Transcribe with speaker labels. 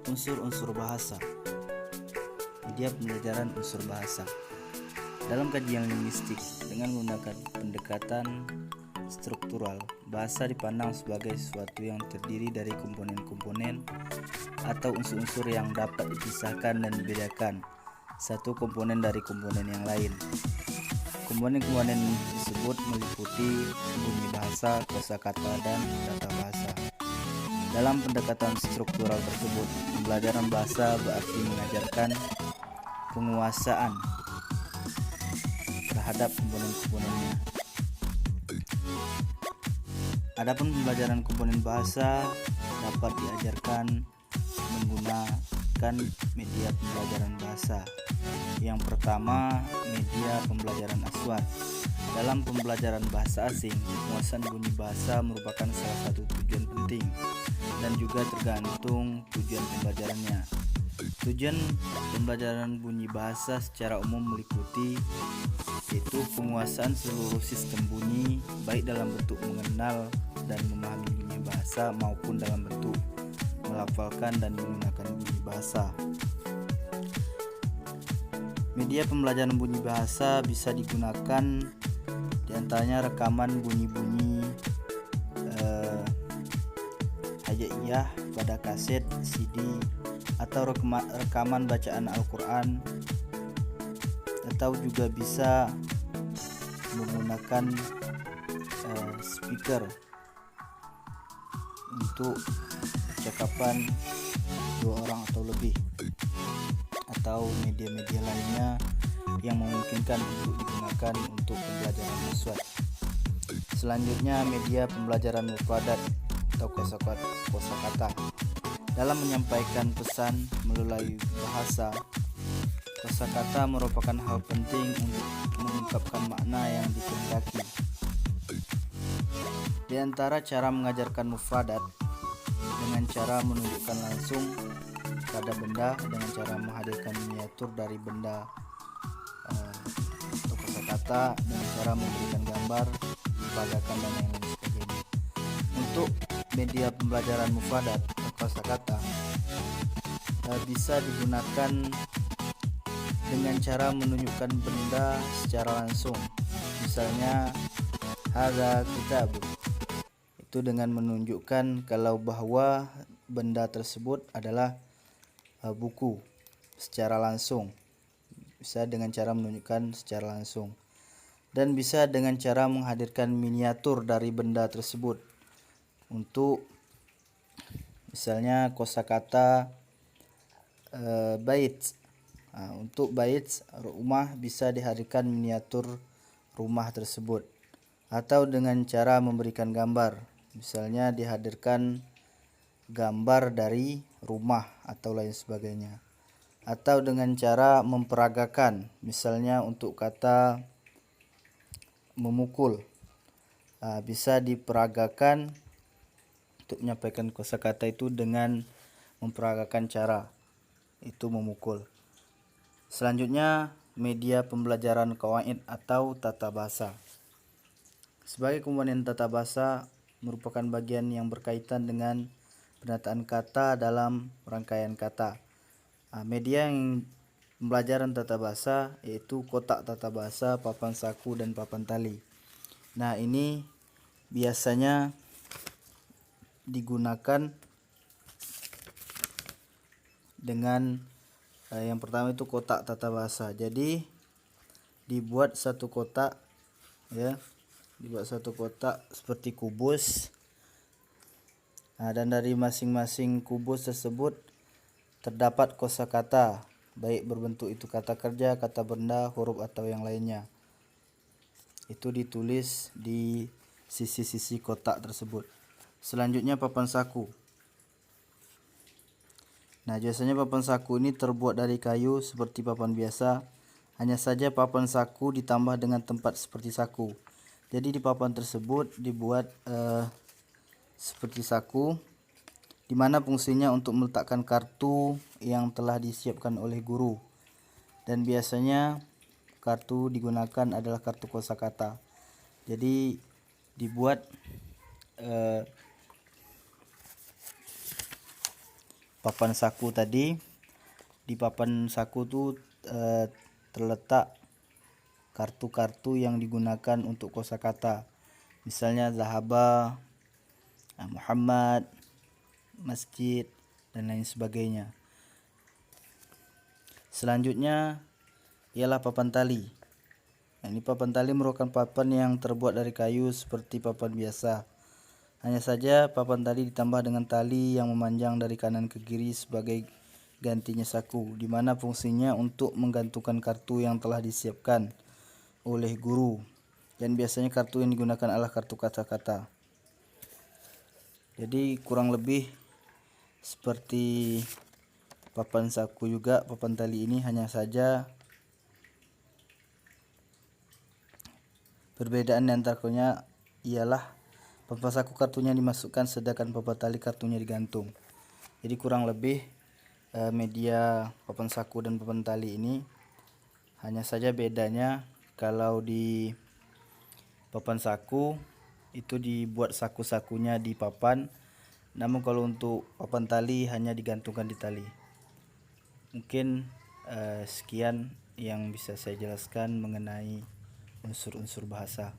Speaker 1: Unsur-unsur bahasa. Media pembelajaran unsur bahasa. Dalam kajian linguistik, dengan menggunakan pendekatan struktural, bahasa dipandang sebagai sesuatu yang terdiri dari komponen-komponen atau unsur-unsur yang dapat dipisahkan dan dibedakan satu komponen dari komponen yang lain. Komponen-komponen tersebut meliputi bunyi bahasa, kosakata, dan tata bahasa. Dalam pendekatan struktural tersebut, pembelajaran bahasa berarti mengajarkan penguasaan terhadap komponen-komponennya. Adapun pembelajaran komponen bahasa dapat diajarkan menggunakan media pembelajaran bahasa. Yang pertama, media pembelajaran aswat. Dalam pembelajaran bahasa asing, penguasaan bunyi bahasa merupakan salah satu tujuan penting dan juga tergantung tujuan pembelajarannya. Tujuan pembelajaran bunyi bahasa secara umum meliputi yaitu penguasaan seluruh sistem bunyi, baik dalam bentuk mengenal dan memahami bunyi bahasa maupun dalam bentuk melafalkan dan menggunakan bunyi bahasa. Media pembelajaran bunyi bahasa bisa digunakan diantaranya rekaman bunyi-bunyi hajaiyah pada kaset, CD, atau rekaman bacaan Al-Quran, atau juga bisa menggunakan speaker untuk percakapan dua orang atau lebih, atau media-media lainnya yang memungkinkan untuk digunakan untuk pembelajaran aswat. Selanjutnya, media pembelajaran mufradat atau kosakata. Dalam menyampaikan pesan melalui bahasa, kosakata merupakan hal penting untuk mengungkapkan makna yang dikehendaki. Di antara cara mengajarkan mufradat dengan cara menunjukkan langsung pada benda dengan cara menghadirkan miniatur dari benda atau kosakata dengan cara memberikan gambar, diperagakan dan lain sebagainya. Untuk media pembelajaran mufradat atau kosakata bisa digunakan dengan cara menunjukkan benda secara langsung. Misalnya hadza kitab, itu dengan menunjukkan kalau bahwa benda tersebut adalah buku secara langsung. Bisa dengan cara menunjukkan secara langsung, dan bisa dengan cara menghadirkan miniatur dari benda tersebut. Untuk misalnya kosakata bait. Untuk bait rumah bisa dihadirkan miniatur rumah tersebut, atau dengan cara memberikan gambar, misalnya dihadirkan gambar dari rumah atau lain sebagainya, atau dengan cara memperagakan, misalnya untuk kata memukul, bisa diperagakan untuk menyampaikan kosakata itu dengan memperagakan cara itu memukul. Selanjutnya, media pembelajaran qawaid atau tata bahasa. Sebagai komponen tata bahasa merupakan bagian yang berkaitan dengan penataan kata dalam rangkaian kata. Media yang pembelajaran tata bahasa yaitu kotak tata bahasa, papan saku, dan papan tali. Nah, ini biasanya digunakan dengan yang pertama itu kotak tata bahasa. Jadi dibuat satu kotak, ya, dibuat satu kotak seperti kubus. Dan dari masing-masing kubus tersebut terdapat kosakata, baik berbentuk itu kata kerja, kata benda, huruf atau yang lainnya. Itu ditulis di sisi-sisi kotak tersebut. Selanjutnya papan saku. Nah, biasanya papan saku ini terbuat dari kayu seperti papan biasa. Hanya saja papan saku ditambah dengan tempat seperti saku. Jadi di papan tersebut dibuat seperti saku, di mana fungsinya untuk meletakkan kartu yang telah disiapkan oleh guru. Dan biasanya kartu digunakan adalah kartu kosakata. Jadi dibuat papan saku tadi, di papan saku tuh terletak kartu-kartu yang digunakan untuk kosakata, misalnya zahaba, Muhammad, masjid, dan lain sebagainya. Selanjutnya ialah papan tali. Ini papan tali merupakan papan yang terbuat dari kayu seperti papan biasa. Hanya saja papan tali ditambah dengan tali yang memanjang dari kanan ke kiri sebagai gantinya saku, di mana fungsinya untuk menggantungkan kartu yang telah disiapkan oleh guru. Dan biasanya kartu yang digunakan adalah kartu kata-kata. Jadi kurang lebih seperti papan saku juga, papan tali ini hanya saja perbedaan antaranya ialah papan saku kartunya dimasukkan sedangkan papan tali kartunya digantung. Jadi kurang lebih media papan saku dan papan tali ini hanya saja bedanya kalau di papan saku itu dibuat saku-sakunya di papan, namun kalau untuk papan tali hanya digantungkan di tali. Mungkin sekian yang bisa saya jelaskan mengenai unsur-unsur bahasa.